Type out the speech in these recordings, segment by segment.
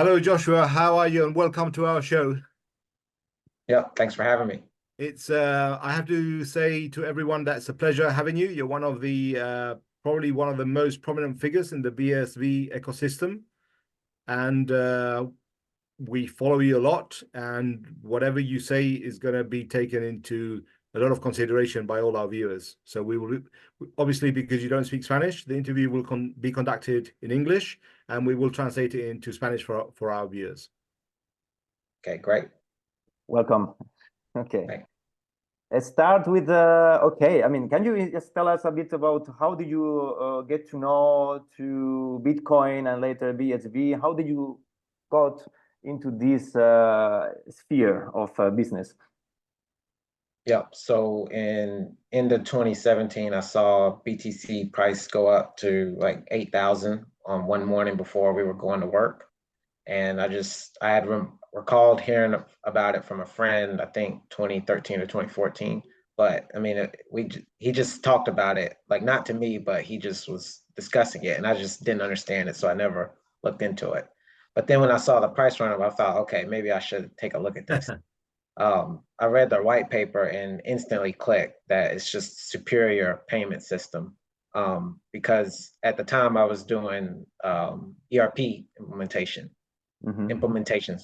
Hello, Joshua. How are you? And welcome to our show. Yeah, thanks for having me. I have to say to everyone that it's a pleasure having you. You're one of the probably one of the most prominent figures in the BSV ecosystem, and we follow you a lot. And whatever you say is going to be taken into a lot of consideration by all our viewers. So we will, obviously, because you don't speak Spanish, the interview will be conducted in English, and we will translate it into Spanish for our viewers. Okay, great. Welcome. Okay. Thanks. Let's start with, okay, I mean, can you just tell us a bit about how did you get to know to Bitcoin and later BSV? How did you got into this sphere of business? Yeah, so in end of 2017, I saw BTC price go up to like 8,000 on one morning before we were going to work. And I had recalled hearing about it from a friend, I think 2013 or 2014. But I mean, he just talked about it, like not to me, but he just was discussing it. And I just didn't understand it. So I never looked into it. But then when I saw the price run up, I thought, okay, maybe I should take a look at this. I read the white paper and instantly clicked that it's just superior payment system. Because at the time I was doing ERP implementations,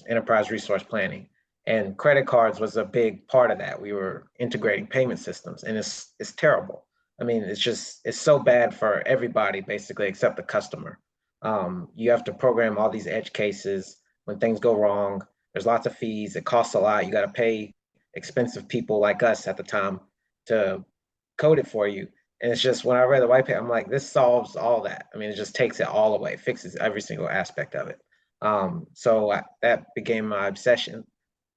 enterprise resource planning, and credit cards was a big part of that. We were integrating payment systems, and it's terrible. I mean, it's so bad for everybody basically except the customer. You have to program all these edge cases. When things go wrong, there's lots of fees. It costs a lot. You got to pay expensive people like us at the time to code it for you. And it's just, when I read the white paper, I'm like, this solves all that. I mean, it just takes it all away, fixes every single aspect of it. That became my obsession.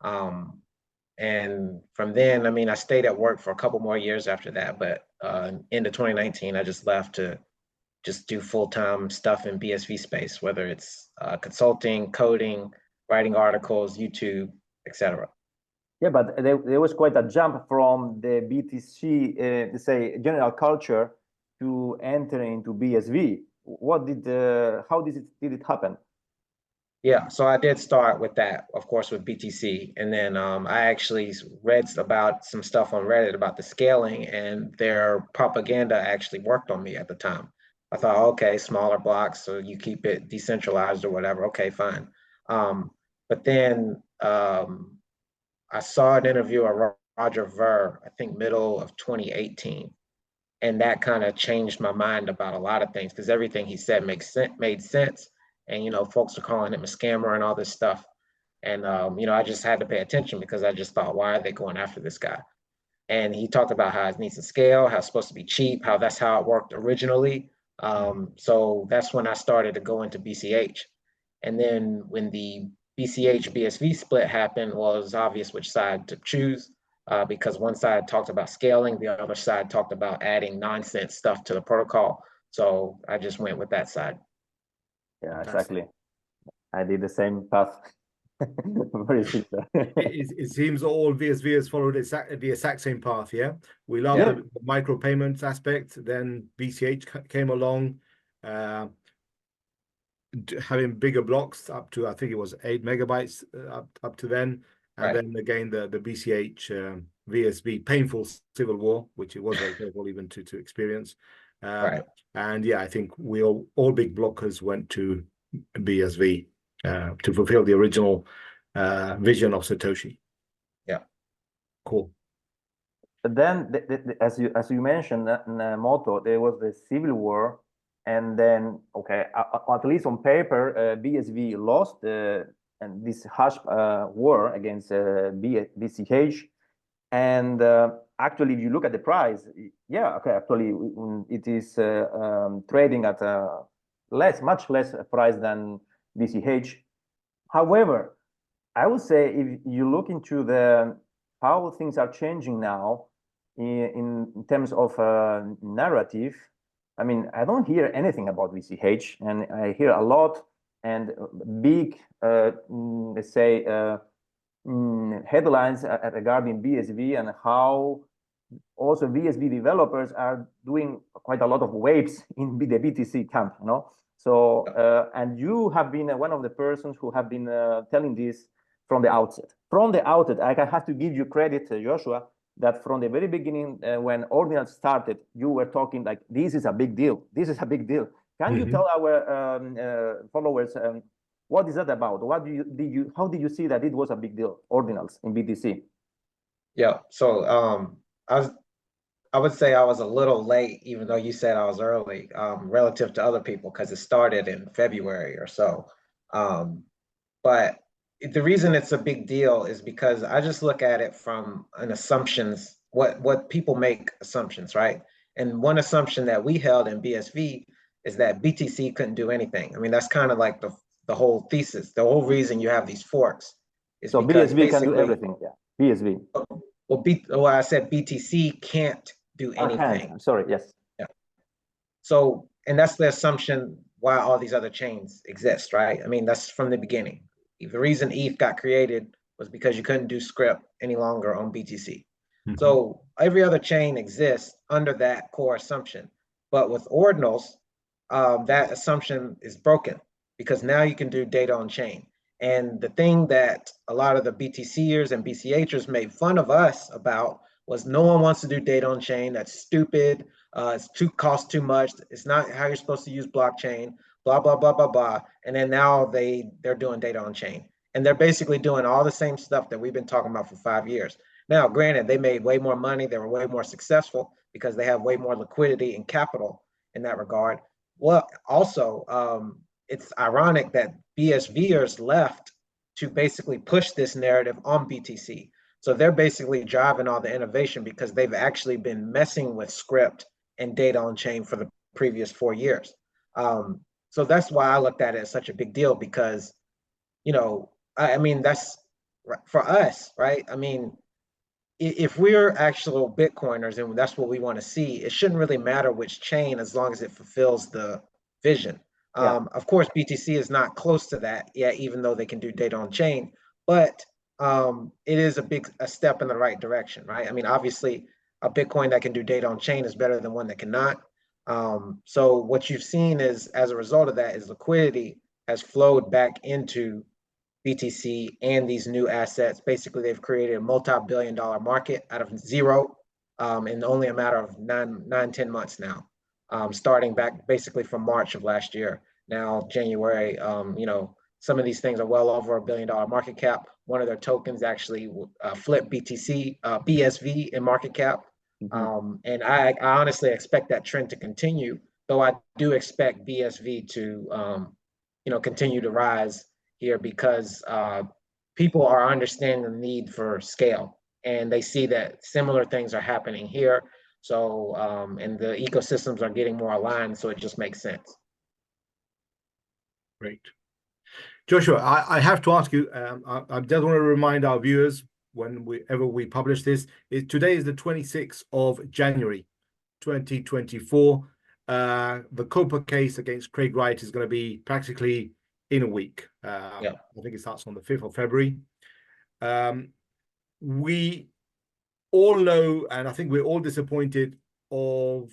And from then, I mean, I stayed at work for a couple more years after that, but into 2019, I just left to just do full-time stuff in BSV space, whether it's consulting, coding, writing articles, YouTube, etc. Yeah, but there was quite a jump from the BTC, say, general culture to enter into BSV. How did it happen? Yeah, so I did start with that, of course, with BTC. And then I actually read about some stuff on Reddit about the scaling, and their propaganda actually worked on me at the time. I thought, okay, smaller blocks, so you keep it decentralized or whatever. Okay, fine. But then I saw an interview of Roger Ver, I think middle of 2018. And that kind of changed my mind about a lot of things, because everything he said made sense. And, you know, folks are calling him a scammer and all this stuff. And, you know, I just had to pay attention because I just thought, why are they going after this guy? And he talked about how it needs to scale, how it's supposed to be cheap, how that's how it worked originally. So that's when I started to go into BCH. And then when the BCH BSV split happened, well, it was obvious which side to choose. Because one side talked about scaling, the other side talked about adding nonsense stuff to the protocol. So I just went with that side. Yeah, exactly. I did the same path. Very similar. It seems all VSVs followed the exact same path, yeah? We love the micropayments aspect. Then BCH came along, having bigger blocks up to, I think it was 8 megabytes up to then. And then again, the BCH VSV painful civil war, which it was very painful even to experience. And yeah, I think we all big blockers went to BSV to fulfill the original vision of Satoshi. Yeah, cool. But then, as you mentioned, Moto, there was the civil war, and then at least on paper, BSV lost and this hush war against BCH. And actually, if you look at the price, actually it is trading at a much less price than BCH. However, I would say if you look into how things are changing now in terms of narrative, I mean, I don't hear anything about BCH, and I hear a lot and big, let's say, headlines regarding BSV and how also BSV developers are doing quite a lot of waves in the BTC camp, you know. So, and you have been one of the persons who have been telling this from the outset. From the outset, I have to give you credit, Joshua, that from the very beginning, when Ordinals started, you were talking like, this is a big deal. This is a big deal. Can you tell our followers what is that about? What how did you see that it was a big deal, Ordinals in BTC? Yeah, so I would say I was a little late, even though you said I was early, relative to other people, because it started in February or so. But the reason it's a big deal is because I just look at it from an assumptions, what people make assumptions, right? And one assumption that we held in BSV is that BTC couldn't do anything. I mean, that's kind of like the whole thesis, the whole reason you have these forks is so because BSV can do everything. Yeah, BSV. Well, I said BTC can't do anything. I'm sorry, yes. Yeah. So, and that's the assumption why all these other chains exist, right? I mean, that's from the beginning. The reason ETH got created was because you couldn't do script any longer on BTC. So every other chain exists under that core assumption. But with ordinals, that assumption is broken because now you can do data on chain. And the thing that a lot of the BTCers and BCHers made fun of us about was no one wants to do data on chain. That's stupid. It's costs too much. It's not how you're supposed to use blockchain, blah, blah, blah, blah, blah. And then now they're doing data on chain. And they're basically doing all the same stuff that we've been talking about for 5 years. Now, granted, they made way more money. They were way more successful because they have way more liquidity and capital in that regard. Well, also, it's ironic that BSVers left to basically push this narrative on BTC. So they're basically driving all the innovation because they've actually been messing with script and data on chain for the previous 4 years. So that's why I looked at it as such a big deal because, you know, I mean, that's for us, right? I mean, if we're actual Bitcoiners and that's what we want to see, it shouldn't really matter which chain as long as it fulfills the vision. Of course, BTC is not close to that yet, even though they can do data on chain, but it is a step in the right direction, right? I mean, obviously, a Bitcoin that can do data on chain is better than one that cannot. So what you've seen is, as a result of that, is liquidity has flowed back into BTC and these new assets. Basically, they've created a multi-billion-dollar market out of zero in only a matter of 10 months now, starting back basically from March of last year. Now, January, you know, some of these things are well over $1 billion market cap. One of their tokens actually flipped BSV in market cap. And I honestly expect that trend to continue, though I do expect BSV to, you know, continue to rise here because people are understanding the need for scale and they see that similar things are happening here. So, and the ecosystems are getting more aligned, so it just makes sense. Great. Joshua, I have to ask you, I just want to remind our viewers whenever we publish this, today is the 26th of January, 2024. The COPA case against Craig Wright is going to be practically in a week. I think it starts on the 5th of February. We all know, and I think we're all disappointed of,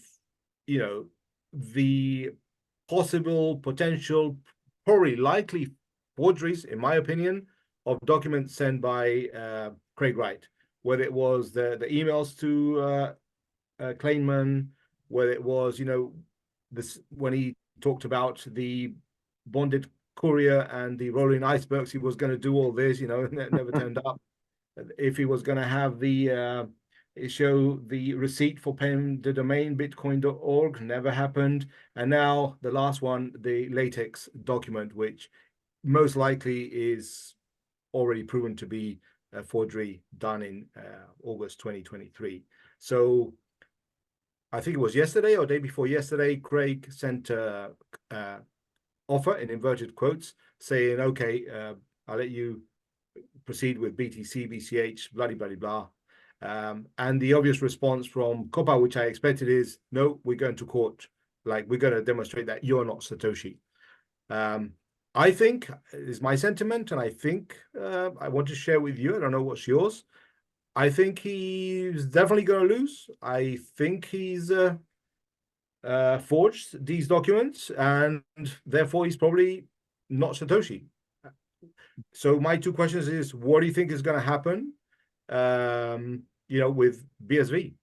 you know, the potential, probably likely forgeries, in my opinion, of documents sent by Craig Wright, whether it was the emails to Kleinman, whether it was, you know, this when he talked about the bonded courier and the rolling icebergs, he was going to do all this, you know, and that never turned up. If he was going to have the show the receipt for paying the domain bitcoin.org, never happened. And now the last one, the latex document, which most likely is already proven to be a forgery done in August 2023. So I think it was yesterday or day before yesterday, Craig sent offer in inverted quotes saying, okay, I'll let you proceed with BTC, BCH, blah, blah, blah, blah. And the obvious response from COPA, which I expected, is, no, we're going to court. Like, we're going to demonstrate that you're not Satoshi. I think is my sentiment, and I think I want to share with you. I don't know what's yours. I think he's definitely going to lose. I think he's forged these documents, and therefore he's probably not Satoshi. So my two questions is, what do you think is going to happen, with BSV,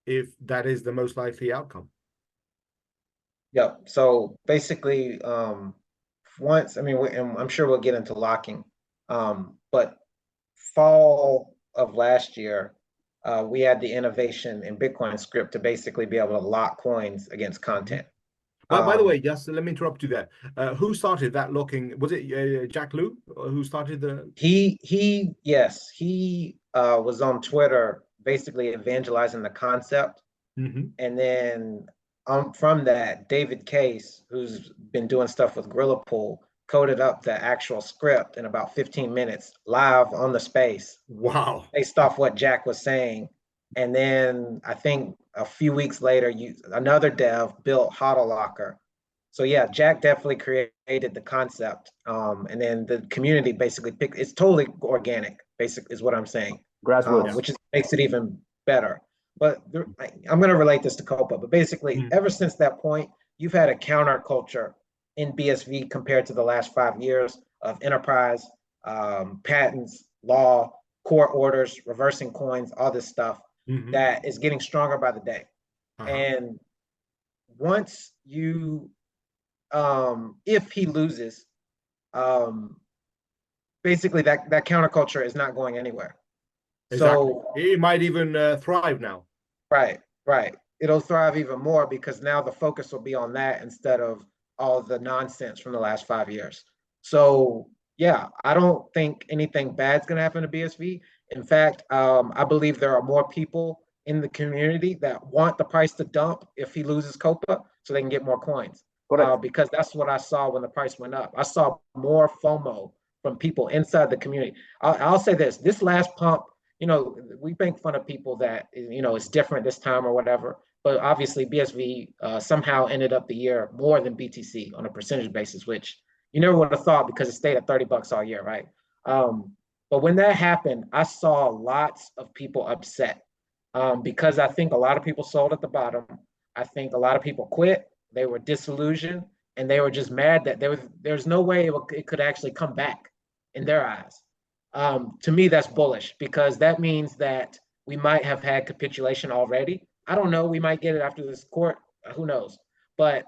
if that is the most likely outcome? Yep. So basically, once, I mean, and I'm sure we'll get into locking, but fall of last year, we had the innovation in Bitcoin script to basically be able to lock coins against content. By the way, just let me interrupt you there. Who started that locking? Was it Jack Liu who started the? Yes, he was on Twitter basically evangelizing the concept. Mm-hmm. And then from that, David Case, who's been doing stuff with Gorilla Pool, coded up the actual script in about 15 minutes live on the space. Wow. Based off what Jack was saying. And then I think a few weeks later, another dev built HODL Locker. So yeah, Jack definitely created the concept. And then the community basically picked, it's totally organic, basically is what I'm saying. Grassroots. Which makes it even better. But I'm going to relate this to Copa, but basically ever since that point, you've had a counterculture in BSV compared to the last 5 years of enterprise, patents, law, court orders, reversing coins, all this stuff that is getting stronger by the day. And once you, if he loses, basically that counterculture is not going anywhere. Exactly. So it might even thrive now. Right. It'll thrive even more because now the focus will be on that instead of all the nonsense from the last 5 years. So yeah, I don't think anything bad's going to happen to BSV. In fact, I believe there are more people in the community that want the price to dump if he loses Copa so they can get more coins. Because that's what I saw when the price went up. I saw more FOMO from people inside the community. I'll say this last pump, we make fun of people that, it's different this time or whatever, but obviously BSV somehow ended up the year more than BTC on a percentage basis, which you never would have thought because it stayed at $30 all year, right? But when that happened, I saw lots of people upset because I think a lot of people sold at the bottom. I think a lot of people quit. They were disillusioned and they were just mad that there's no way it could actually come back in their eyes. To me, that's bullish because that means that we might have had capitulation already. I don't know. We might get it after this court. Who knows? But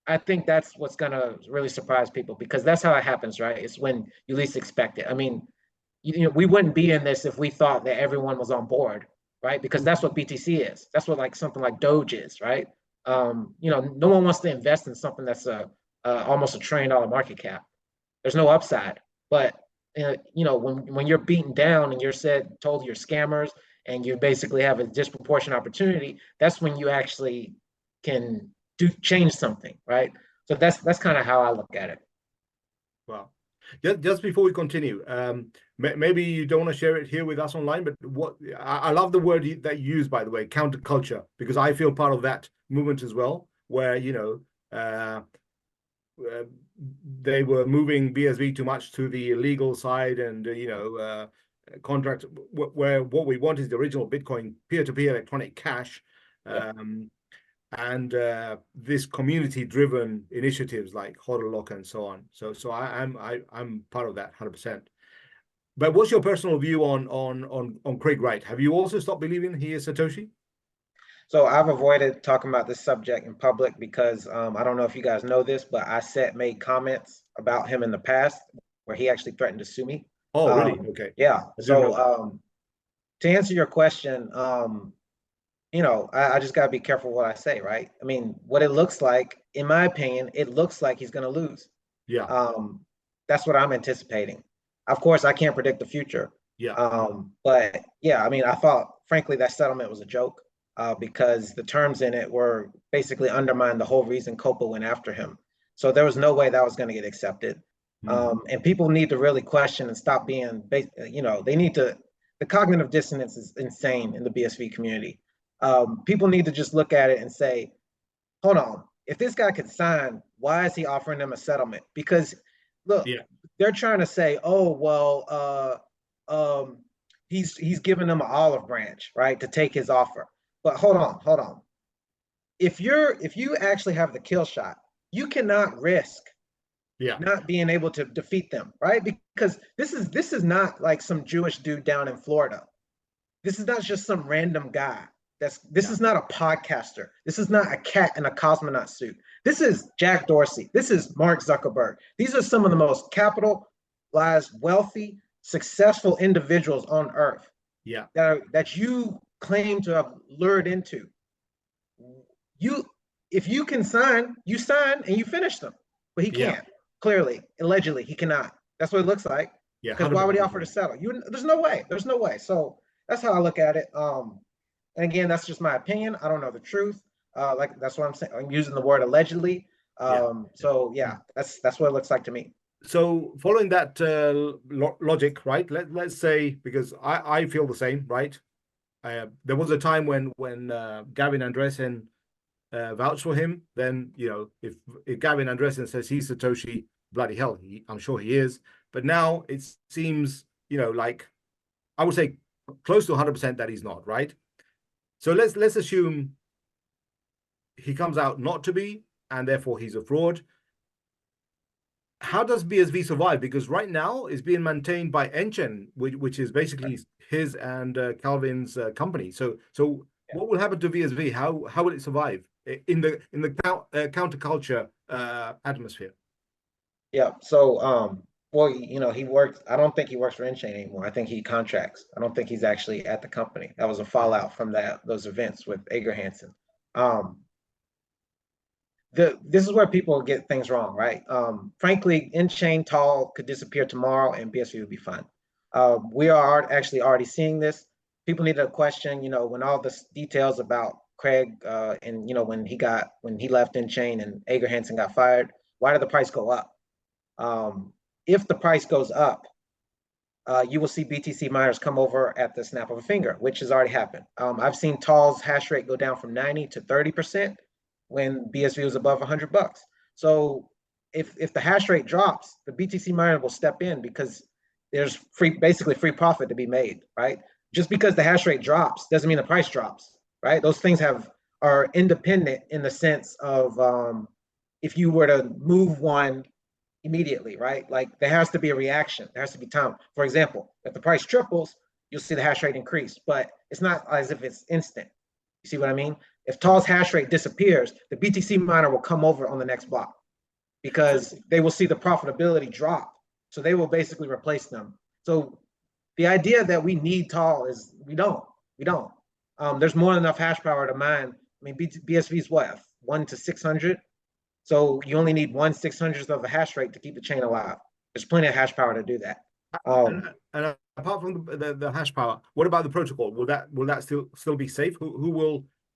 I think that's what's going to really surprise people because that's how it happens, right? It's when you least expect it. I mean, we wouldn't be in this if we thought that everyone was on board, right? Because that's what BTC is. That's what like something like Doge is, right? No one wants to invest in something that's almost $1 trillion market cap. There's no upside. But when you're beaten down and you're told you're scammers and you basically have a disproportionate opportunity, that's when you actually can change something, right? So that's kind of how I look at it. Wow. Just before we continue, maybe you don't want to share it here with us online, but I love the word that you use, by the way, counterculture, because I feel part of that movement as well, where they were moving BSV too much to the illegal side and contract where what we want is the original Bitcoin peer-to-peer electronic cash. And this community-driven initiatives like HODL Locker and so on. So I'm part of that 100%. But what's your personal view on Craig Wright? Have you also stopped believing he is Satoshi? So I've avoided talking about this subject in public because I don't know if you guys know this, but I made comments about him in the past where he actually threatened to sue me. Oh, really? Okay. Yeah. So to answer your question, I just got to be careful what I say, right? I mean, what it looks like, in my opinion, it looks like he's going to lose. Yeah. That's what I'm anticipating. Of course, I can't predict the future. Yeah. But yeah, I mean, I thought, frankly, that settlement was a joke because the terms in it were basically undermined the whole reason Copa went after him. So there was no way that was going to get accepted. And people need to really question and stop being, the cognitive dissonance is insane in the BSV community. People need to just look at it and say, hold on, if this guy could sign, why is he offering them a settlement? Because look, they're trying to say, oh, well, he's giving them an olive branch, right, to take his offer. But hold on. if you actually have the kill shot, you cannot risk not being able to defeat them, right? Because this is not like some Jewish dude down in Florida. This is not just some random guy. This is not a podcaster. This is not a cat in a cosmonaut suit. This is Jack Dorsey. This is Mark Zuckerberg. These are some of the most capitalized, wealthy, successful individuals on earth. Yeah. That you claim to have lured into. If you can sign, you sign and you finish them. But he can't. Clearly, allegedly, he cannot. That's what it looks like. Yeah. Because why would he offer to settle? There's no way. There's no way. So that's how I look at it. And again, that's just my opinion. I don't know the truth. Like that's what I'm saying. I'm using the word allegedly. So yeah, that's what it looks like to me. So following that logic, right? Let's say, because I feel the same, right? There was a time when Gavin Andresen vouched for him. Then if Gavin Andresen says he's Satoshi, bloody hell, I'm sure he is. But now it seems like I would say close to 100% that he's not, right? So let's assume he comes out not to be, and therefore he's a fraud. How does BSV survive? Because right now it's being maintained by Enchen, which is basically his and Calvin's company. So what will happen to BSV? How will it survive in the counterculture atmosphere? Yeah. So well, he works. I don't think he works for Enchain anymore. I think he contracts. I don't think he's actually at the company. That was a fallout from those events with Ager Hansen. This is where people get things wrong, right? Frankly, Enchain Tall could disappear tomorrow and BSV would be fine. We are actually already seeing this. People need to question, when all the details about Craig and when he left Enchain and Ager Hansen got fired, why did the price go up? If the price goes up, you will see BTC miners come over at the snap of a finger, which has already happened. I've seen Tall's hash rate go down from 90 to 30% when BSV was above $100. So if the hash rate drops, the BTC miner will step in because there's basically free profit to be made, right? Just because the hash rate drops doesn't mean the price drops, right? Those things are independent in the sense of if you were to move one immediately, right? Like there has to be a reaction. There has to be time. For example, if the price triples, you'll see the hash rate increase, but it's not as if it's instant. You see what I mean? If Tall's hash rate disappears, the BTC miner will come over on the next block because they will see the profitability drop. So they will basically replace them. So the idea that we need Tall is we don't. There's more than enough hash power to mine. I mean, BSV is what, 1 to 600? So you only need 1/600th of a hash rate to keep the chain alive. There's plenty of hash power to do that. And apart from the hash power, what about the protocol? Will that still be safe? Who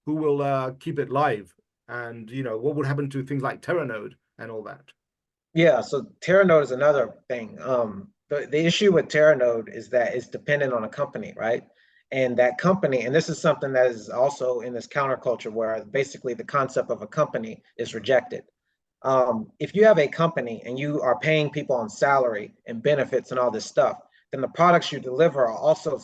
will keep it live? And what would happen to things like Terranode and all that? Yeah, so Terranode is another thing. The issue with Terranode is that it's dependent on a company, right? And that company, and this is something that is also in this counterculture where basically the concept of a company is rejected. If you have a company and you are paying people on salary and benefits and all this stuff, then the products you deliver are also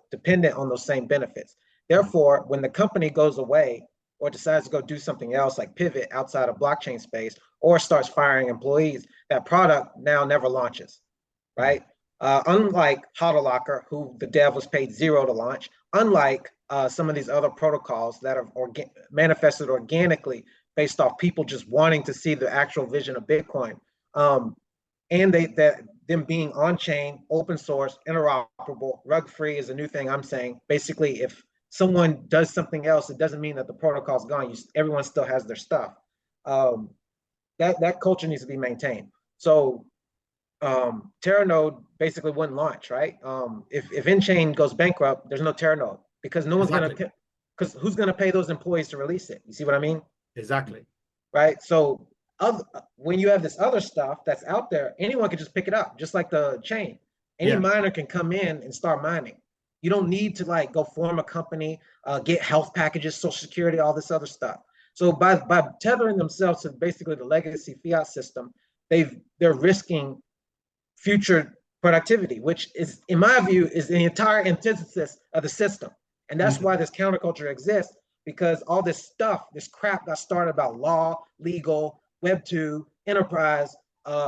dependent on those same benefits. Therefore, when the company goes away or decides to go do something else like pivot outside of blockchain space or starts firing employees, that product now never launches, right? Unlike HODLocker, who the dev was paid $0 to launch, unlike some of these other protocols that are manifested organically based off people just wanting to see the actual vision of Bitcoin. And them being on-chain, open source, interoperable, rug-free is a new thing I'm saying. Basically, if someone does something else, it doesn't mean that the protocol's gone. Everyone still has their stuff. That culture needs to be maintained. So Terranode basically wouldn't launch, right? If Enchain goes bankrupt, there's no Terranode because no one's gonna, because who's gonna pay those employees to release it? You see what I mean? Exactly. Right. So when you have this other stuff that's out there, anyone can just pick it up, just like the chain. Any miner can come in and start mining. You don't need to like go form a company, get health packages, social security, all this other stuff. So by tethering themselves to basically the legacy fiat system, they're risking future productivity, which is, in my view, is the entire antithesis of the system. And that's why this counterculture exists, because all this stuff, this crap got started about law, legal, Web 2, enterprise,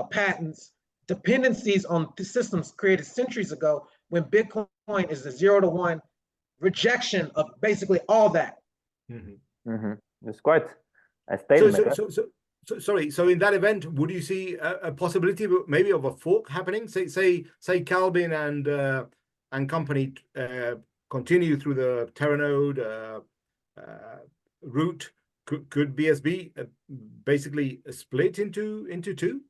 patents, dependencies on the systems created centuries ago, when Bitcoin is the 0 to 1 rejection of basically all that. It's quite a statement. Sorry. So in that event, would you see a possibility maybe of a fork happening? Say Calvin and company continue through the Terranode route. Could BSV basically split into two?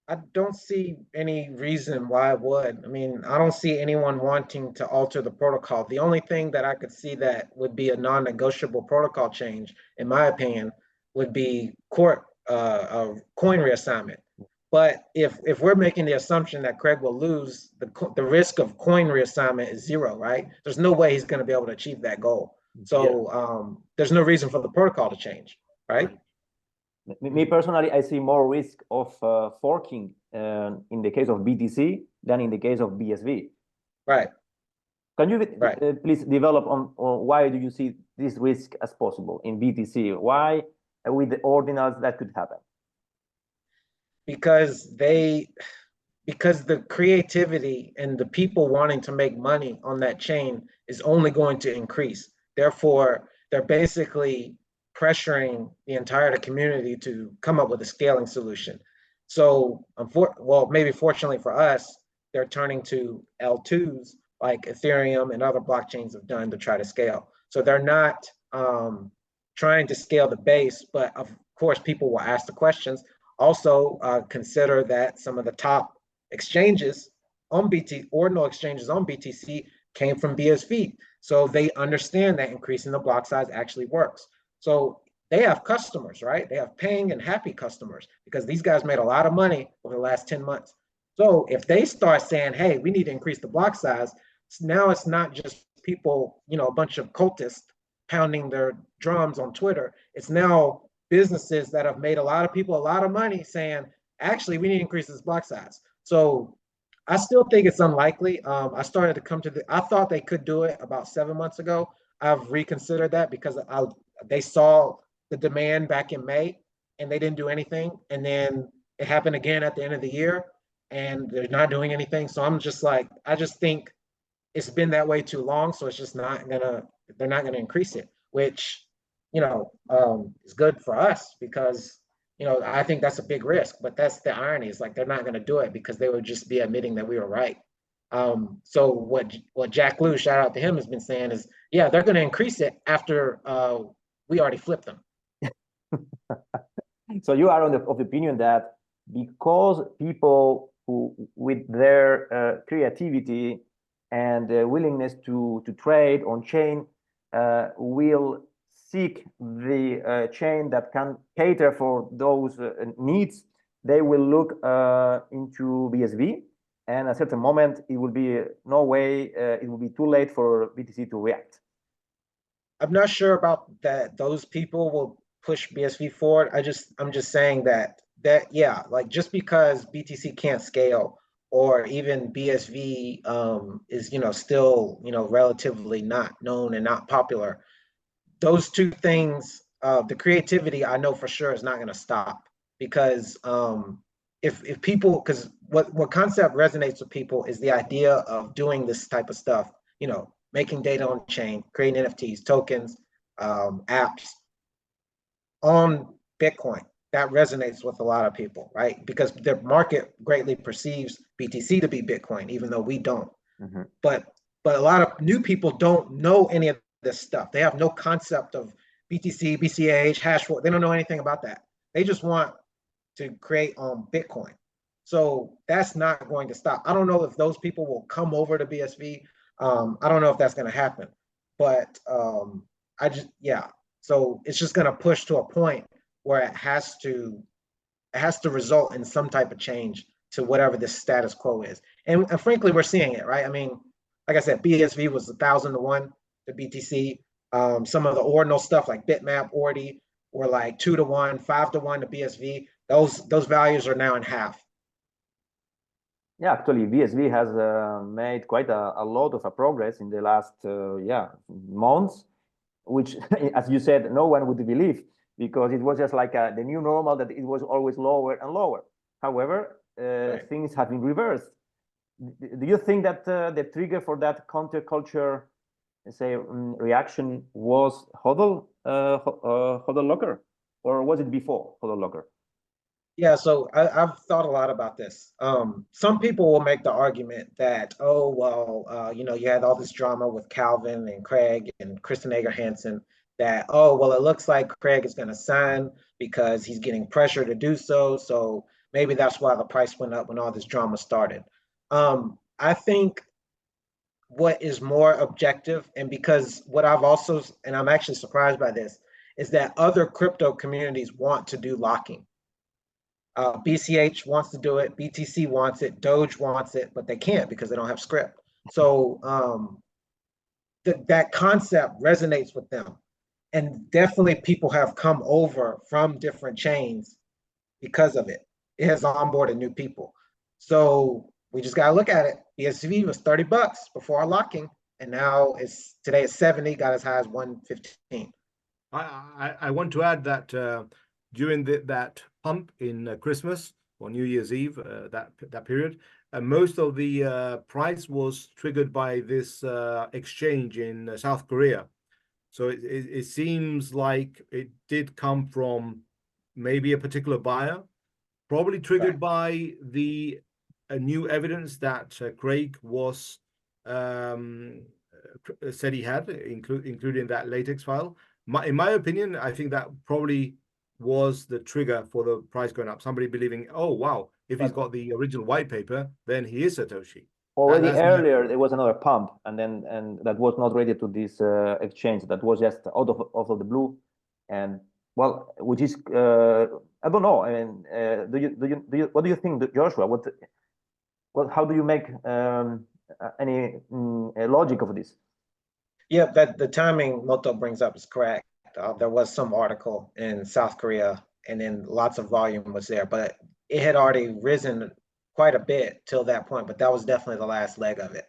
I don't see any reason why it would. I mean, I don't see anyone wanting to alter the protocol. The only thing that I could see that would be a non-negotiable protocol change, in my opinion, would be coin reassignment. But if we're making the assumption that Craig will lose, the risk of coin reassignment is 0, right? There's no way he's going to be able to achieve that goal. So there's no reason for the protocol to change, right? Me personally, I see more risk of forking in the case of BTC than in the case of BSV. Right. Can you please develop on why do you see this risk as possible in BTC? Why with the ordinals that could happen? Because the creativity and the people wanting to make money on that chain is only going to increase. Therefore, they're basically pressuring the entire community to come up with a scaling solution. So, well, maybe fortunately for us, they're turning to L2s like Ethereum and other blockchains have done to try to scale. So they're not trying to scale the base, but of course, people will ask the questions. Also, consider that some of the top exchanges on ordinal exchanges on BTC came from BSV. So they understand that increasing the block size actually works. So they have customers, right? They have paying and happy customers because these guys made a lot of money over the last 10 months. So if they start saying, hey, we need to increase the block size, now it's not just people, a bunch of cultists pounding their drums on Twitter. It's now businesses that have made a lot of people a lot of money saying, actually, we need to increase this block size. So I still think it's unlikely. I started to come to I thought they could do it about 7 months ago. I've reconsidered that because they saw the demand back in May and they didn't do anything. And then it happened again at the end of the year and they're not doing anything. So I'm just like, I just think it's been that way too long. So it's just they're not gonna increase it, which, is good for us because, I think that's a big risk, but that's the irony is like, they're not gonna do it because they would just be admitting that we were right. So what Jack Lew, shout out to him, has been saying is, yeah, they're going to increase it after we already flipped them. So you are of the opinion that because people who, with their creativity and willingness to trade on chain, will seek the chain that can cater for those needs, they will look into BSV. And at a certain moment, it will be no way, it will be too late for BTC to react. I'm not sure about that. Those people will push BSV forward. I'm just saying that yeah, like just because BTC can't scale or even BSV is still relatively not known and not popular. Those two things, the creativity, I know for sure is not going to stop because if people, because what concept resonates with people is the idea of doing this type of stuff, making data on chain, creating NFTs, tokens, apps on Bitcoin. That resonates with a lot of people, right? Because the market greatly perceives BTC to be Bitcoin, even though we don't. Mm-hmm. But a lot of new people don't know any of this stuff. They have no concept of BTC, BCH, hash. They don't know anything about that. They just want to create on Bitcoin. So that's not going to stop. I don't know if those people will come over to BSV. I don't know if that's going to happen, but so it's just going to push to a point where it has to result in some type of change to whatever the status quo is. And frankly, we're seeing it, right? I mean, like I said, BSV was 1,000 to 1 to BTC. Some of the ordinal stuff like Bitmap, Ordi were like 2 to 1, 5 to 1 to BSV. Those values are now in half. Yeah, actually, BSV has made quite a lot of progress in the last months. which, as you said, no one would believe, because it was just like the new normal, that it was always lower and lower. However, Right. things have been reversed. Do you think that the trigger for that counterculture, say, reaction was HODL Locker, or was it before HODL Locker? Yeah, so I've thought a lot about this. Some people will make the argument that, oh, well, you know, you had all this drama with Calvin and Craig and Kristen Hansen, that, oh, well, it looks like Craig is going to sign because he's getting pressure to do so. So maybe that's why the price went up when all this drama started. I think what is more objective, and because what I've also, and I'm actually surprised by this, is that other crypto communities want to do locking. BCH wants to do it, BTC wants it, Doge wants it, but they can't because they don't have script. So that concept resonates with them. And definitely people have come over from different chains because of it. It has onboarded new people. So we just gotta look at it. BSV was $30 before our locking, and now today it's 70, got as high as 115. I want to add that during that pump in Christmas or New Year's Eve, that period, most of the price was triggered by this exchange in South Korea. So it seems like it did come from maybe a particular buyer, probably triggered by the new evidence that Craig was said he had, including that latex file. In my opinion, I think that probably was the trigger for the price going up. Somebody believing, oh wow, if he's got the original white paper, then he is Satoshi. Already earlier, there was another pump, and that was not related to this exchange. That was just out of the blue, and well, which is I don't know. I mean, what do you think, Joshua? How do you make any logic of this? Yeah, that the timing Moto brings up is correct. There was some article in South Korea, and then lots of volume was there, but it had already risen quite a bit till that point, but that was definitely the last leg of it.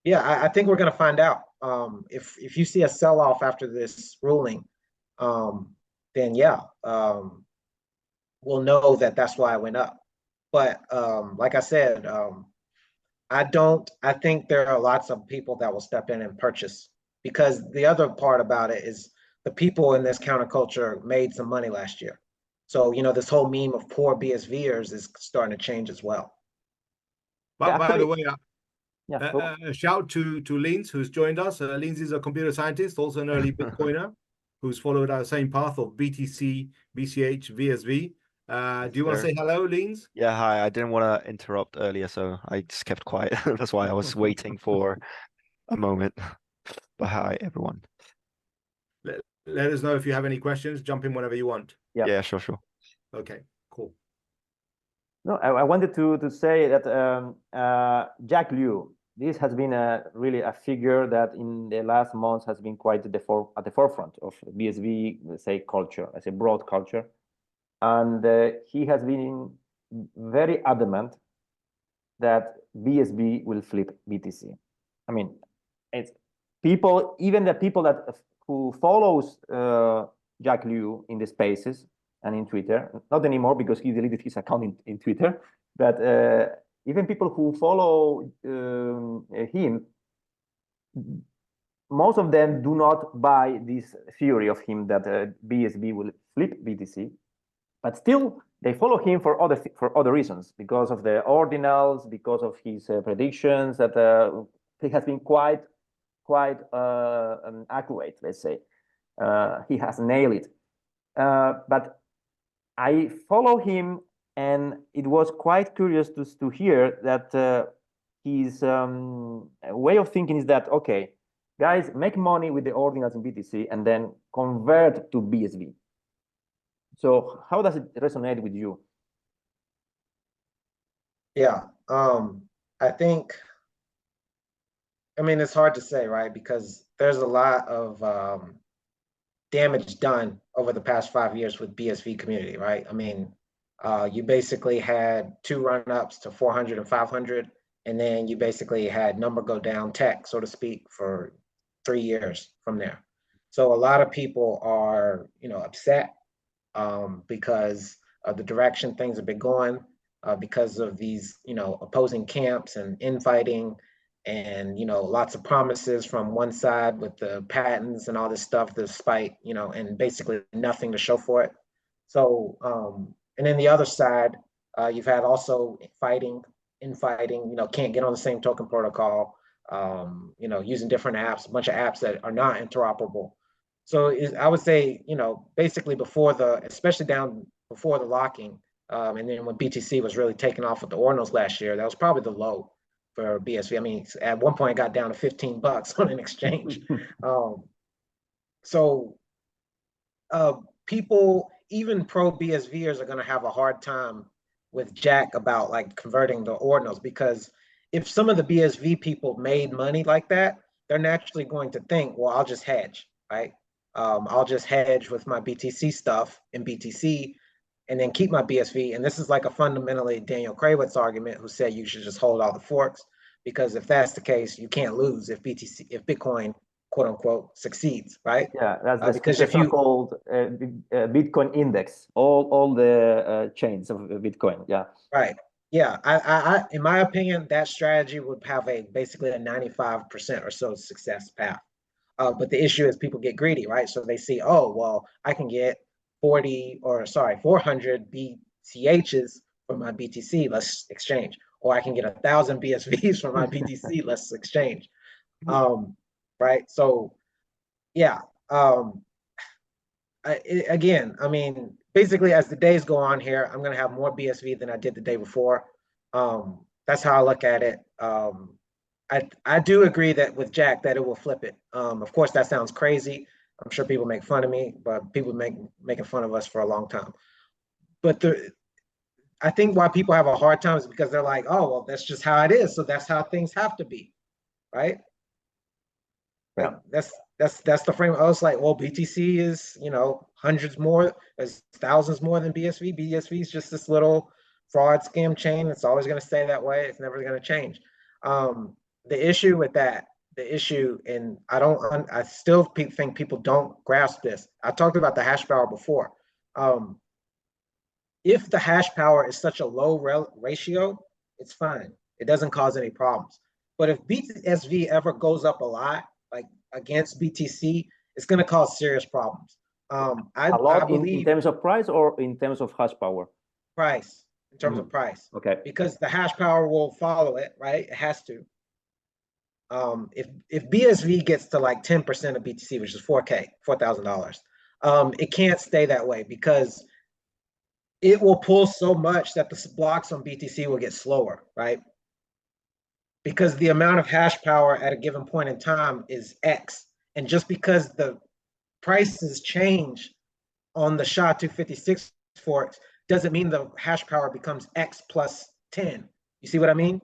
Yeah, I think we're going to find out. If you see a sell-off after this ruling, then yeah, we'll know that that's why it went up. But like I said, I think there are lots of people that will step in and purchase, because the other part about it is the people in this counterculture made some money last year. So, you know, this whole meme of poor BSVers is starting to change as well. But by the way, a shout to Linz, who's joined us. Linz is a computer scientist, also an early Bitcoiner, who's followed our same path of BTC, BCH, VSV. Do you want to say hello, Linz? Yeah, hi. I didn't want to interrupt earlier, so I just kept quiet. That's why I was waiting for a moment. But hi, everyone. Let us know if you have any questions. Jump in whenever you want. Yeah, sure. Okay, cool. No, I wanted to say that Jack Liu, this has been really a figure that in the last months has been quite at the forefront of BSV, let's say, culture, as a broad culture. And he has been very adamant that BSV will flip BTC. I mean, it's people, even the people who follows Jack Liu in the spaces and in Twitter, not anymore because he deleted his account in Twitter, but even people who follow him, most of them do not buy this theory of him that BSV will flip BTC. But still, they follow him for other reasons, because of the ordinals, because of his predictions that he has been quite accurate. Let's say he has nailed it. But I follow him, and it was quite curious to hear that his way of thinking is that, okay, guys, make money with the ordinals in BTC and then convert to BSV. So how does it resonate with you? Yeah, I think, I mean, it's hard to say, right? Because there's a lot of damage done over the past 5 years with BSV community, right? I mean, you basically had 2 run-ups to 400 and 500, and then you basically had number go down tech, so to speak, for 3 years from there. So a lot of people are, upset because of the direction things have been going, because of these, opposing camps and infighting, and lots of promises from one side with the patents and all this stuff, despite and basically nothing to show for it. So and then the other side, you've had also infighting, can't get on the same token protocol, using different apps, a bunch of apps that are not interoperable. So I would say, basically especially down before the locking, and then when BTC was really taking off with the ordinals last year, that was probably the low for BSV. I mean, at one point it got down to $15 on an exchange. So people, even pro BSVers, are going to have a hard time with Jack about like converting the ordinals, because if some of the BSV people made money like that, they're naturally going to think, well, I'll just hedge, right? I'll just hedge with my BTC stuff in BTC and then keep my BSV. And this is like a fundamentally Daniel Craig Wright's argument, who said you should just hold all the forks, because if that's the case, you can't lose if Bitcoin, quote unquote, succeeds, right? Yeah, that's because the if you so-called Bitcoin index, all the chains of Bitcoin. Yeah. Right. Yeah. I in my opinion, that strategy would have basically a 95% or so success path. But the issue is people get greedy, right? So they see, oh, well, I can get 400 BCHs for my BTC, let's exchange. Or I can get 1,000 BSVs for my BTC, let's exchange. Right. So, yeah. Again, I mean, basically, as the days go on here, I'm going to have more BSV than I did the day before. That's how I look at it. I do agree that with Jack that it will flip it. Of course, that sounds crazy. I'm sure people make fun of me, but people making fun of us for a long time. But I think why people have a hard time is because they're like, oh, well, that's just how it is. So that's how things have to be, right? Yeah. Like, that's the frame. I was like, well, BTC is, hundreds more, as thousands more than BSV. BSV is just this little fraud scam chain. It's always going to stay that way. It's never going to change. The issue with that, and I still think people don't grasp this. I talked about the hash power before. If the hash power is such a low ratio, it's fine. It doesn't cause any problems. But if BSV ever goes up a lot, like against BTC, it's going to cause serious problems. I believe in terms of price or in terms of hash power? Price, in terms of price. Okay. Because the hash power will follow it, right? It has to. If BSV gets to like 10% of BTC, which is $4,000, it can't stay that way, because it will pull so much that the blocks on BTC will get slower, right? Because the amount of hash power at a given point in time is X. And just because the prices change on the SHA-256 forks doesn't mean the hash power becomes X plus 10. You see what I mean?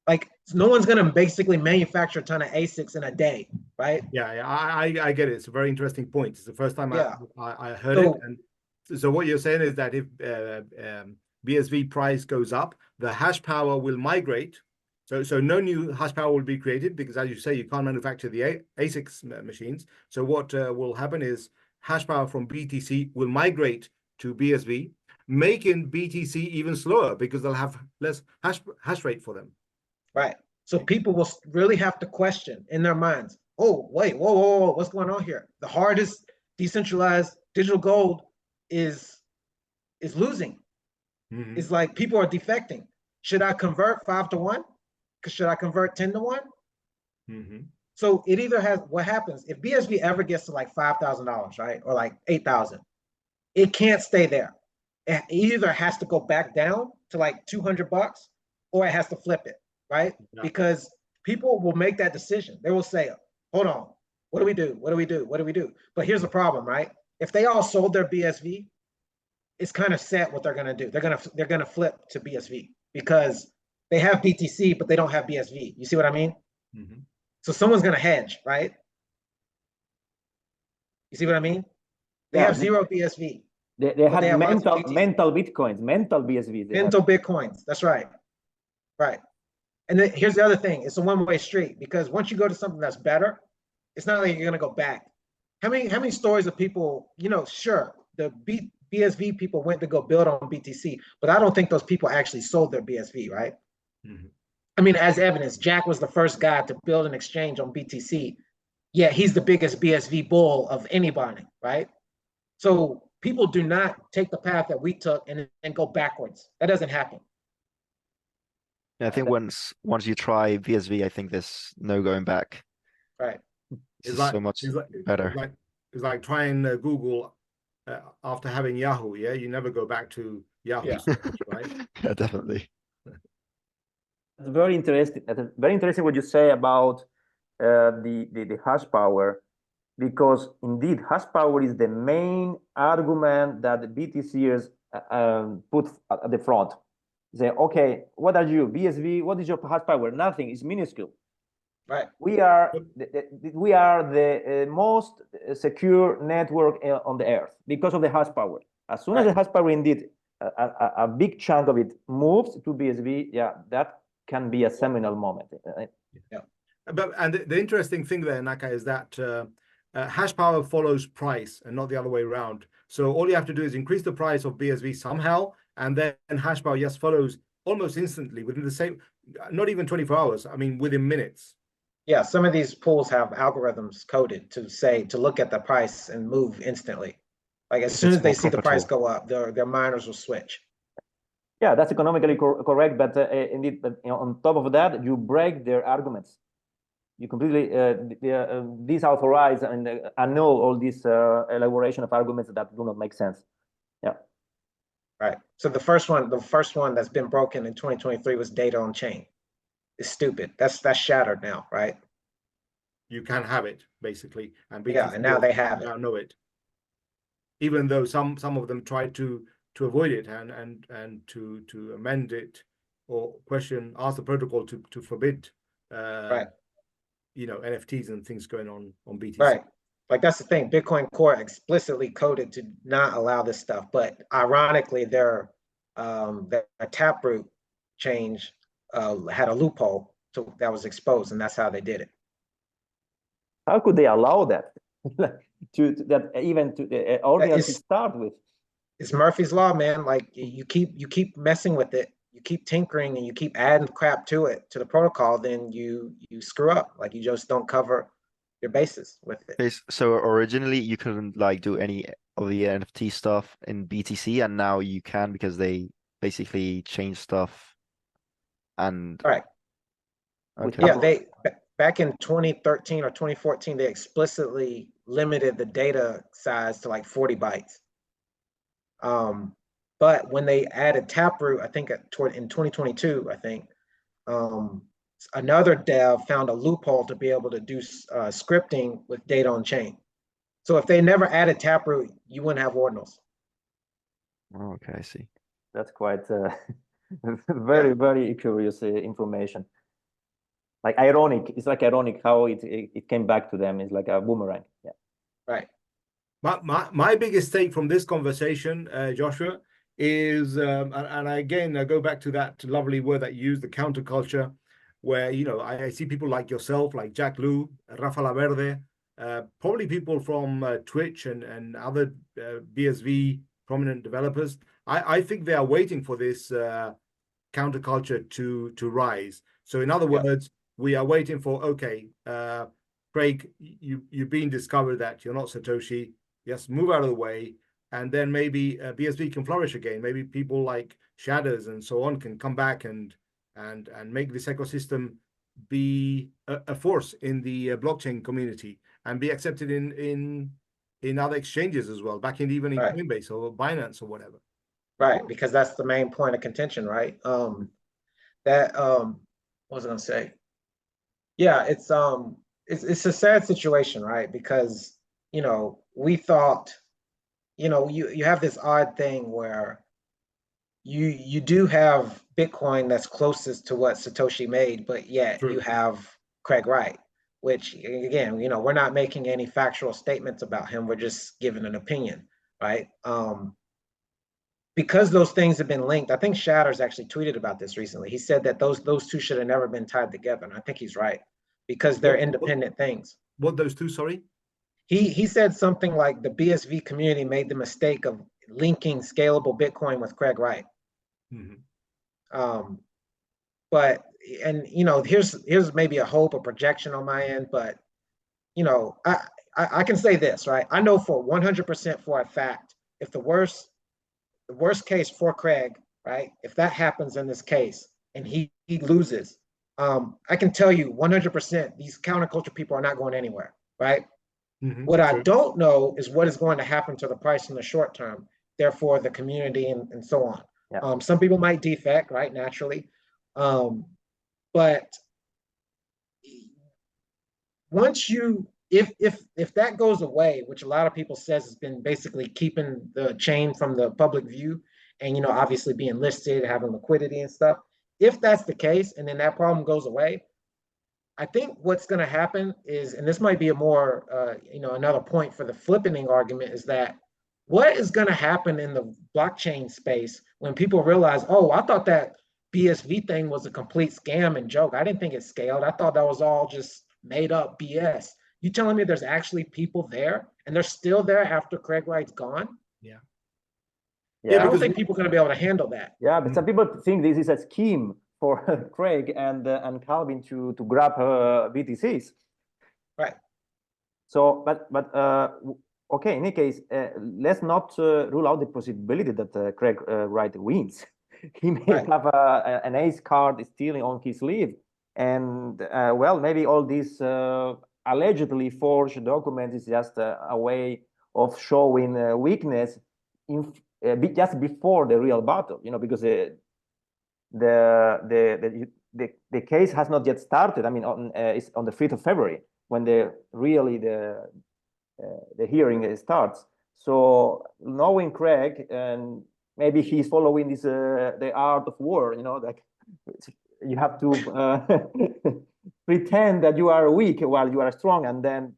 Like, no one's going to basically manufacture a ton of ASICs in a day, right? Yeah, I get it. It's a very interesting point. It's the first time I heard So, it. And so what you're saying is that if BSV price goes up, the hash power will migrate. So no new hash power will be created, because, as you say, you can't manufacture the ASICs machines. So what will happen is hash power from BTC will migrate to BSV, making BTC even slower, because they'll have less hash rate for them. Right. So people will really have to question in their minds, oh, wait, whoa, what's going on here? The hardest decentralized digital gold is losing. Mm-hmm. It's like people are defecting. Should I convert 5 to 1? Should I convert 10 to 1? Mm-hmm. So it either has, what happens if BSV ever gets to like $5,000, right? Or like 8,000, it can't stay there. It either has to go back down to like $200, or it has to flip it, right? Yeah. Because people will make that decision. They will say, hold on, what do we do? What do we do? What do we do? But here's the problem, right? If they all sold their BSV, it's kind of set what they're going to do. They're going to flip to BSV, because they have BTC, but they don't have BSV. You see what I mean? Mm-hmm. So someone's going to hedge, right? You see what I mean? They have zero BSV. They have mental Bitcoins, mental BSVs. Mental Bitcoins. That's right. Right. And then here's the other thing. It's a one-way street, because once you go to something that's better, It's not like you're gonna go back. How many stories of people, you know, sure, the BSV people went to go build on BTC, but I don't think those people actually sold their BSV, right? Mhm. I mean, as evidence, Jack was the first guy to build an exchange on BTC. Yeah, he's the biggest BSV bull of anybody, right? So people do not take the path that we took and go backwards. That doesn't happen. Yeah, I think once you try VSV, I think there's no going back. Right. It's It's just like so much better. It's like trying Google after having Yahoo. Yeah, you never go back to Yahoo Yeah. search, right? Yeah, definitely. It's very interesting. That's very interesting what you say about the hash power, because indeed hash power is the main argument that the BTCers put at the front. Say, okay, what are you, BSV? What is your hash power? Nothing. It's minuscule. Right. We are the most secure network on the earth because of the hash power. As soon as the hash power, indeed, a big chunk of it moves to BSV, yeah, that can be a seminal moment. Yeah. And the interesting thing there, Naka, is that hash power follows price and not the other way around. So all you have to do is increase the price of BSV somehow, and then hash power just follows almost instantly within the same, not even 24 hours. I mean, within minutes. Yeah, some of these pools have algorithms coded to look at the price and move instantly. Like as soon as they see the price go up, their miners will switch. Yeah, that's economically correct, but indeed, but, you know, on top of that, you break their arguments. You completely disauthorize and annul all this elaboration of arguments that do not make sense. Yeah. Right. So the first one that's been broken in 2023 was data on chain. It's stupid. That's shattered now, right? You can have it basically, and BTC yeah, and now they have it. Now know it. Even though some of them tried to avoid it and to amend it or ask the protocol to forbid Right. you know, NFTs and things going on BTC. Right. Like that's the thing. Bitcoin Core explicitly coded to not allow this stuff, but ironically, their Taproot change had a loophole that was exposed, and that's how they did it. How could they allow that? to that even to the audience to start with? It's Murphy's Law, man. Like you keep messing with it, you keep tinkering, and you keep adding crap to the protocol, then you screw up. Like you just don't cover your bases with it. Okay, so originally you couldn't like do any of the NFT stuff in BTC, and now you can because they basically changed stuff. And right. Okay. Yeah, they back in 2013 or 2014, they explicitly limited the data size to like 40 bytes. But when they added Taproot, I think in 2022, I think another dev found a loophole to be able to do scripting with data on chain. So if they never added Taproot, you wouldn't have ordinals. Oh, okay, I see. That's quite very curious information. Like ironic. It's like ironic how it came back to them. It's like a boomerang. Yeah. Right. My biggest take from this conversation, Joshua, is and again I go back to that lovely word that you used, the counterculture, where you know I see people like yourself, like Jack Liu, Rafa Laverde, probably people from Twitch and other BSV prominent developers. I think they are waiting for this counterculture to rise. So in other words, we are waiting for, okay, Craig, you've been discovered that you're not Satoshi. Just move out of the way, and then maybe BSV can flourish again. Maybe people like Shadows and so on can come back and make this ecosystem be a force in the blockchain community and be accepted in other exchanges as well, back in even in Coinbase or Binance or whatever. Right, because that's the main point of contention, right? What was I gonna say? Yeah, it's a sad situation, right? Because you know we thought, you know, you have this odd thing where you do have Bitcoin that's closest to what Satoshi made, but yet you have Craig Wright, which again, you know, we're not making any factual statements about him. We're just giving an opinion, right? Because those things have been linked. I think Shatters actually tweeted about this recently. He said that those two should have never been tied together, and I think he's right because they're independent things. What those two? Sorry. He said something like the BSV community made the mistake of linking scalable Bitcoin with Craig Wright. Mm-hmm. But here's maybe a hope, a projection on my end, but I can say this, right? I know for 100% for a fact, if the worst case for Craig, right, if that happens in this case and he loses, I can tell you 100% these counterculture people are not going anywhere, right? Mm-hmm. What I don't know is what is going to happen to the price in the short term, therefore the community and so on. Yeah. Some people might defect, right, naturally. But once if that goes away, which a lot of people says has been basically keeping the chain from the public view and obviously being listed, having liquidity and stuff, if that's the case and then that problem goes away, I think what's going to happen is, and this might be a more another point for the flippening argument, is that what is going to happen in the blockchain space when people realize, oh, I thought that BSV thing was a complete scam and joke. I didn't think it scaled. I thought that was all just made up BS. You telling me there's actually people there and they're still there after Craig Wright's gone? Yeah. I don't think people are going to be able to handle that. Yeah, but some people think this is a scheme for Craig and Calvin to grab BTCs. Right. So, but okay. In any case, let's not rule out the possibility that Craig Wright wins. He may have an ace card still on his sleeve, and well, maybe all these allegedly forged documents is just a way of showing weakness just before the real battle. Because the case has not yet started. I mean, it's on the 5th of February when the hearing starts. So knowing Craig, and maybe he's following this the art of war. Like you have to pretend that you are weak while you are strong, and then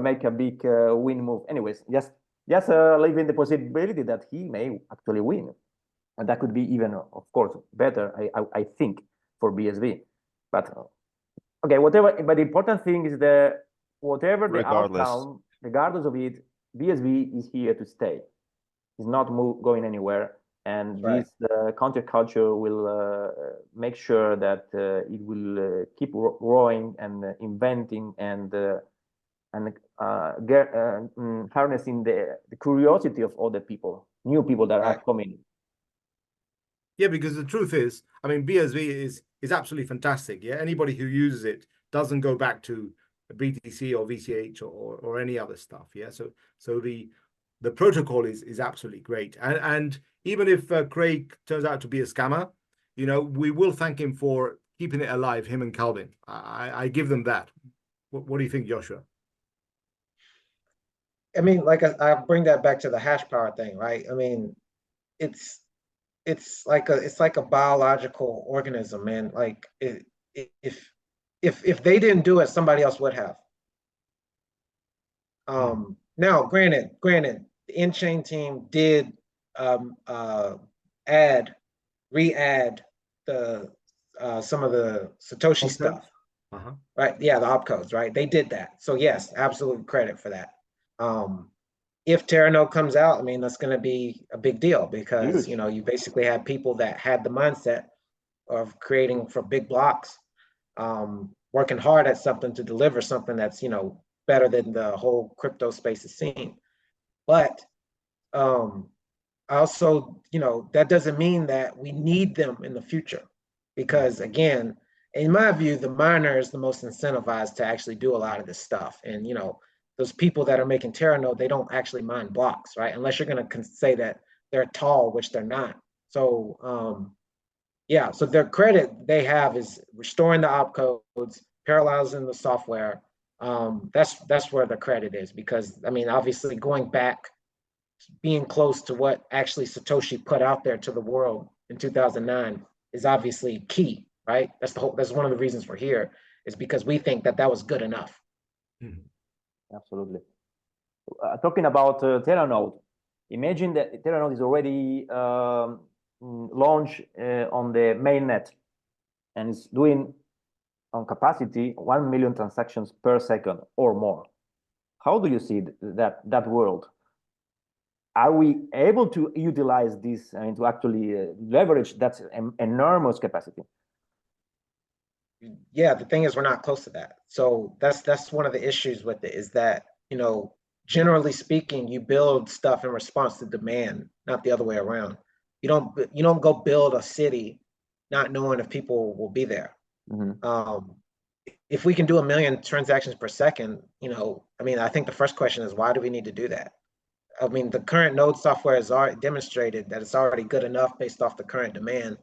make a big win move. Anyways, just leaving the possibility that he may actually win. And that could be even, of course, better, I think, for BSV. But okay, whatever. But the important thing is that whatever the outcome, regardless of it, BSV is here to stay. It's not going anywhere, and this counterculture will make sure that it will keep growing and inventing and harnessing the curiosity of other people, new people that are coming. Yeah, because the truth is, I mean, BSV is absolutely fantastic. Yeah, anybody who uses it doesn't go back to BTC or VCH or any other stuff. Yeah, so the protocol is absolutely great. And even if Craig turns out to be a scammer, we will thank him for keeping it alive, him and Calvin. I give them that. What do you think, Joshua? I mean, like I bring that back to the hash power thing, right? I mean, it's like a biological organism, man. Like if they didn't do it, somebody else would have. Now, granted, the in-chain team did re-add the some of the Satoshi stuff. Right? Yeah, the opcodes, right? They did that. So yes, absolute credit for that. If Terranode comes out, I mean, that's going to be a big deal because, you basically have people that had the mindset of creating for big blocks, working hard at something to deliver something that's, better than the whole crypto space is seeing. But also, that doesn't mean that we need them in the future because, again, in my view, the miner is the most incentivized to actually do a lot of this stuff. And, those people that are making Terranode, they don't actually mine blocks, right? Unless you're going to say that they're tall, which they're not. So, yeah, so their credit they have is restoring the opcodes, parallelizing the software. That's where the credit is because, I mean, obviously going back, being close to what actually Satoshi put out there to the world in 2009 is obviously key, right? That's one of the reasons we're here is because we think that was good enough. Absolutely. Talking about Terranode, imagine that Terranode is already launched on the mainnet and it's doing on capacity 1 million transactions per second or more. How do you see that world? Are we able to utilize this and to actually leverage that enormous capacity? Yeah, the thing is, we're not close to that. So that's one of the issues with it, is that, you know, generally speaking, you build stuff in response to demand, not the other way around. You don't go build a city not knowing if people will be there. If we can do 1 million transactions per second, you know, I mean, I think the first question is, why do we need to do that? I mean, the current node software has already demonstrated that it's already good enough based off the current demand.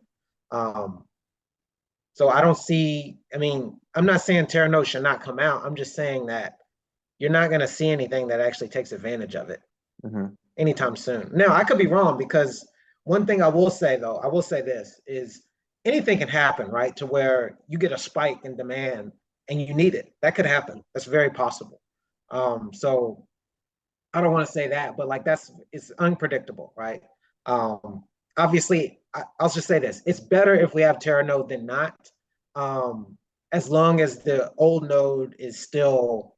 So I don't see, I mean, I'm not saying Terra Node should not come out. I'm just saying that you're not going to see anything that actually takes advantage of it anytime soon. Now, I could be wrong, because one thing I will say, though, I will say this, is anything can happen, right? To where you get a spike in demand and you need it. That could happen. That's very possible. So I don't want to say that, but like it's unpredictable, right? Obviously, I'll just say this: it's better if we have Terra Node than not, as long as the old node is still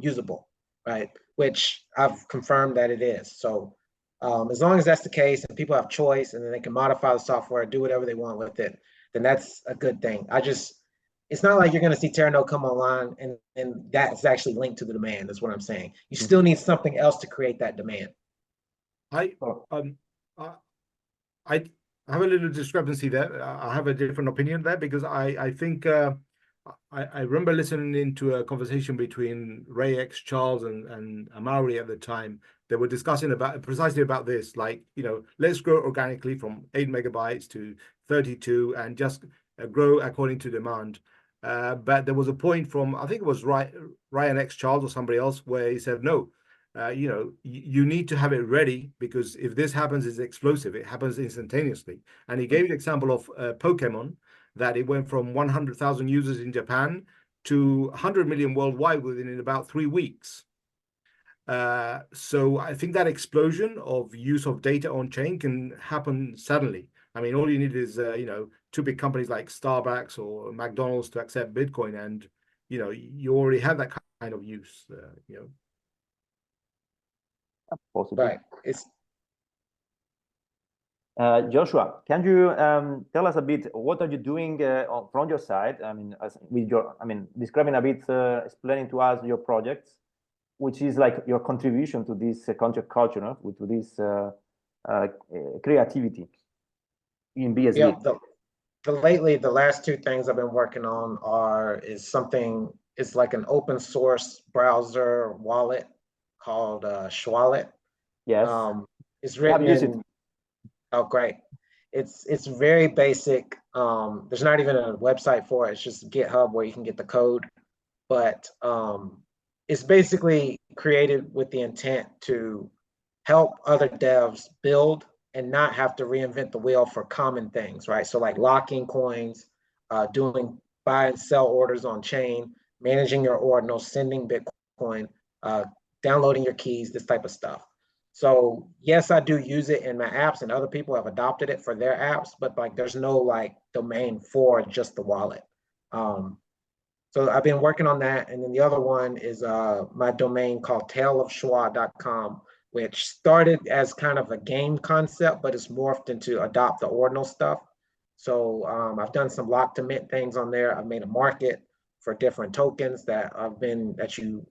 usable, right? Which I've confirmed that it is. So as long as that's the case and people have choice and then they can modify the software, do whatever they want with it, then that's a good thing. It's not like you're going to see Terra Node come online and that's actually linked to the demand. That's what I'm saying. You still need something else to create that demand. I have a little discrepancy there. I have a different opinion there, because I think I remember listening into a conversation between Ray X Charles and Amaury at the time. They were discussing precisely about this, like, you know, let's grow organically from 8 megabytes to 32 and just grow according to demand. But there was a point from, I think it was Ryan X Charles or somebody else, where he said, no, you know, you need to have it ready, because if this happens, it's explosive. It happens instantaneously. And he gave the example of Pokemon, that it went from 100,000 users in Japan to 100 million worldwide within about 3 weeks. So I think that explosion of use of data on chain can happen suddenly. I mean, all you need is, you know, 2 big companies like Starbucks or McDonald's to accept Bitcoin, and, you know, you already have that kind of use, you know. Possible. Right. Joshua, can you tell us a bit, what are you doing from your side? I mean, describing a bit, explaining to us your projects, which is like your contribution to this content culture, no? To this creativity in BSV. Yeah, lately, the last 2 things I've been working on it's like an open source browser wallet called Schwallet. Yes. It's written in, oh, great. It's very basic. There's not even a website for it. It's just GitHub where you can get the code. But it's basically created with the intent to help other devs build and not have to reinvent the wheel for common things, right? So like locking coins, doing buy and sell orders on chain, managing your ordinals, sending Bitcoin, downloading your keys, this type of stuff. So yes, I do use it in my apps, and other people have adopted it for their apps, but like there's no like domain for just the wallet. So I've been working on that. And then the other one is my domain called taleofschwa.com, which started as kind of a game concept, but it's morphed into adopt the ordinal stuff. So I've done some lock to mint things on there. I've made a market for different tokens that you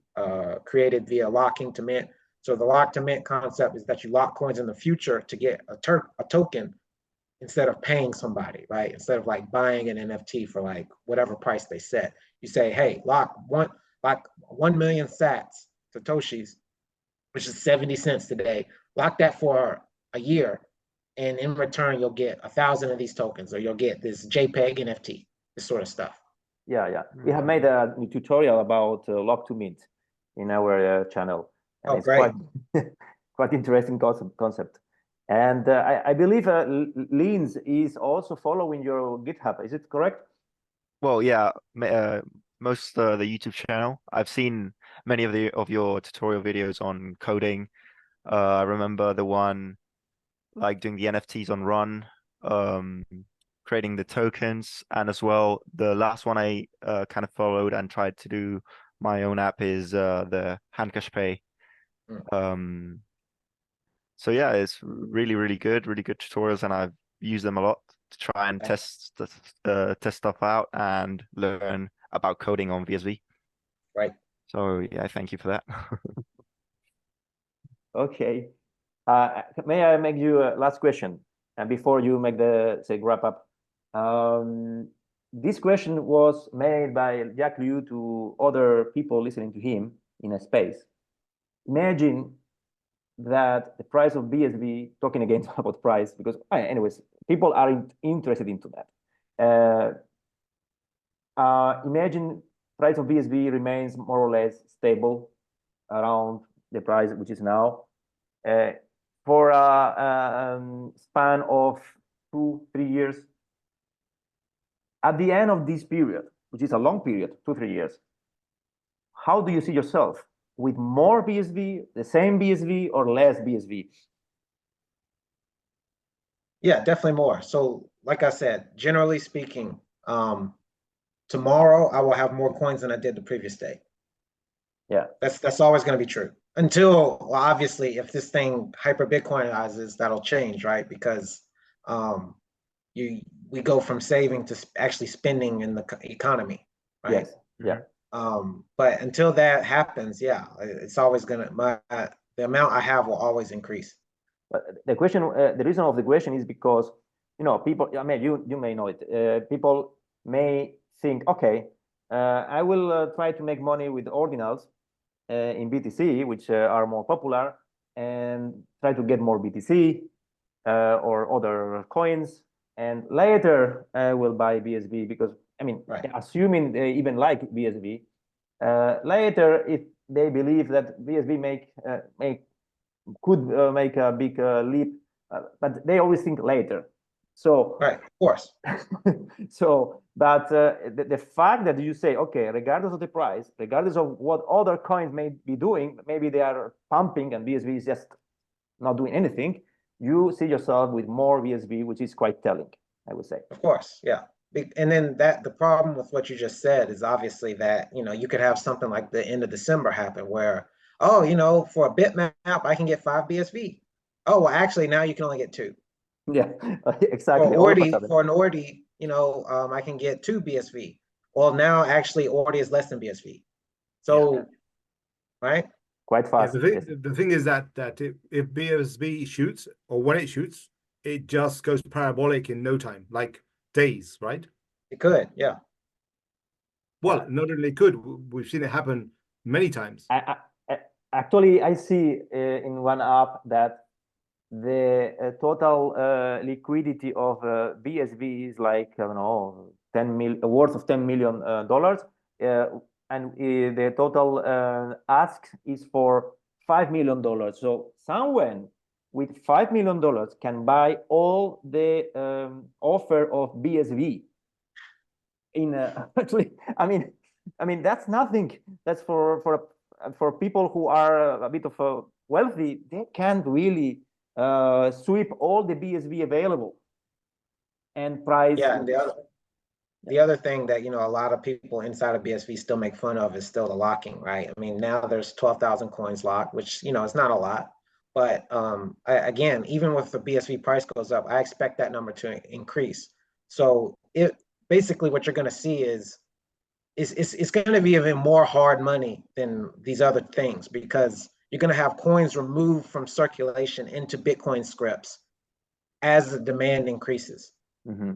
created via locking to mint. So the lock to mint concept is that you lock coins in the future to get a token instead of paying somebody, right? Instead of like buying an NFT for like whatever price they set. You say, hey, lock 1 million Satoshis, which is 70 cents today. Lock that for a year, and in return, you'll get 1,000 of these tokens, or you'll get this JPEG NFT, this sort of stuff. Yeah. We have made a tutorial about lock to mint in our channel. And it's great. quite interesting concept. And I believe Lins is also following your GitHub. Is it correct? Well, yeah, most the YouTube channel. I've seen many of your tutorial videos on coding. I remember the one like doing the NFTs on Run, creating the tokens, and as well, the last one I kind of followed and tried to do my own app is the Handcash Pay. So yeah, it's really good tutorials, and I've used them a lot to try and test stuff out and learn about coding on BSV. Right. So yeah, thank you for that. Okay. May I make you a last question? And before you make the wrap up, this question was made by Jacques Liu to other people listening to him in a space. Imagine that the price of BSV, talking again about price, because anyways, people are interested into that. Imagine price of BSV remains more or less stable around the price which is now for a span of 2-3 years. At the end of this period, which is a long period, 2-3 years, how do you see yourself? With more BSV, the same BSV, or less BSV? Yeah, definitely more. So like I said, generally speaking, tomorrow I will have more coins than I did the previous day. Yeah, that's always going to be true until, well, obviously, if this thing hyper Bitcoinizes, that'll change, right? Because we go from saving to actually spending in the economy, right? Yes. Yeah. But until that happens, yeah, it's always gonna the amount I have will always increase. But the question, the reason of the question is because, you know, people, I mean, you may know it. People may think, okay, I will try to make money with ordinals in BTC, which are more popular, and try to get more BTC or other coins, and later I will buy BSV because, I mean, assuming they even like BSV, later if they believe that BSV could make a big leap, but they always think later. So right, of course. So, but the fact that you say, okay, regardless of the price, regardless of what other coins may be doing, maybe they are pumping and BSV is just not doing anything, you see yourself with more BSV, which is quite telling, I would say. Of course, yeah. And then the problem with what you just said is obviously that, you know, you could have something like the end of December happen where, oh, you know, for a bitmap, I can get 5 BSV. Oh, well, actually, now you can only get 2. Yeah, exactly. For an ordi, you know, I can get 2 BSV. Well, now actually ordi is less than BSV. So, right? Quite fast. Yeah, the thing is that if BSV shoots, or when it shoots, it just goes parabolic in no time, like days, right? It could, yeah. Well, not only could, we've seen it happen many times. Actually, I see in one app that the total liquidity of BSV is like, I don't know, worth of $10 million, and the total ask is for $5 million. So someone with $5 million can buy all the offer of BSV. Actually, I mean that's nothing. That's for people who are a bit of wealthy. They can't really sweep all the BSV available and price. Yeah, and the other thing that, you know, a lot of people inside of BSV still make fun of is still the locking, right? I mean, now there's 12,000 coins locked, which, you know, it's not a lot. But again, even with the BSV price goes up, I expect that number to increase. So basically what you're going to see is it's going to be even more hard money than these other things, because you're going to have coins removed from circulation into Bitcoin scripts as the demand increases. Mm-hmm.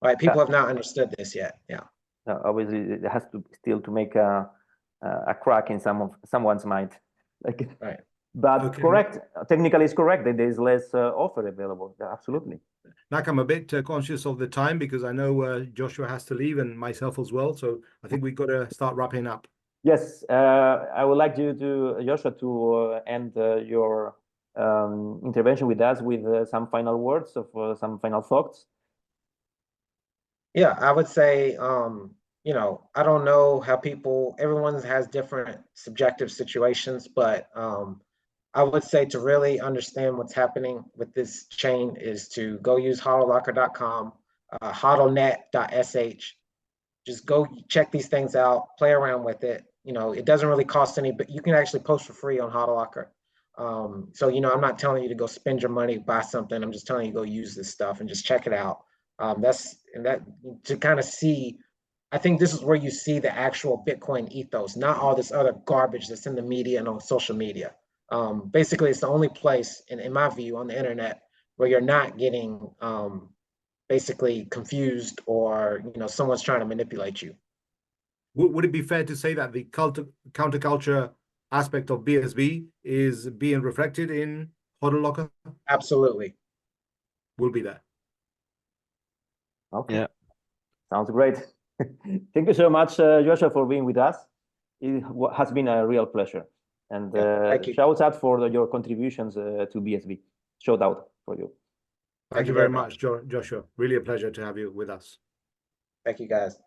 Right, people have not understood this yet. Yeah. Obviously, it has to still to make a crack in someone's mind. Like, right. But okay. Correct. Technically, it's correct that there is less offer available. Yeah, absolutely. Like, I'm a bit conscious of the time because I know Joshua has to leave and myself as well. So I think we've got to start wrapping up. Yes, I would like you to, Joshua, to end your intervention with us with some final words of some final thoughts. Yeah, I would say, you know, I don't know how everyone has different subjective situations, but I would say to really understand what's happening with this chain is to go use hololocker.com, hodlnet.sh. Just go check these things out, play around with it. You know, it doesn't really cost any, but you can actually post for free on HODLocker. So, you know, I'm not telling you to go spend your money, buy something. I'm just telling you go use this stuff and just check it out. That to kind of see, I think this is where you see the actual Bitcoin ethos, not all this other garbage that's in the media and on social media. Basically, it's the only place, in my view, on the internet where you're not getting basically confused or, you know, someone's trying to manipulate you. Would it be fair to say that the counterculture aspect of BSV is being reflected in HODLocker? Absolutely. We'll be there. Okay. Yeah. Sounds great. Thank you so much, Joshua, for being with us. It has been a real pleasure. And thank you. shout out for your contributions to BSV. Shout out for you. Thank you very much, Joshua. Really a pleasure to have you with us. Thank you, guys.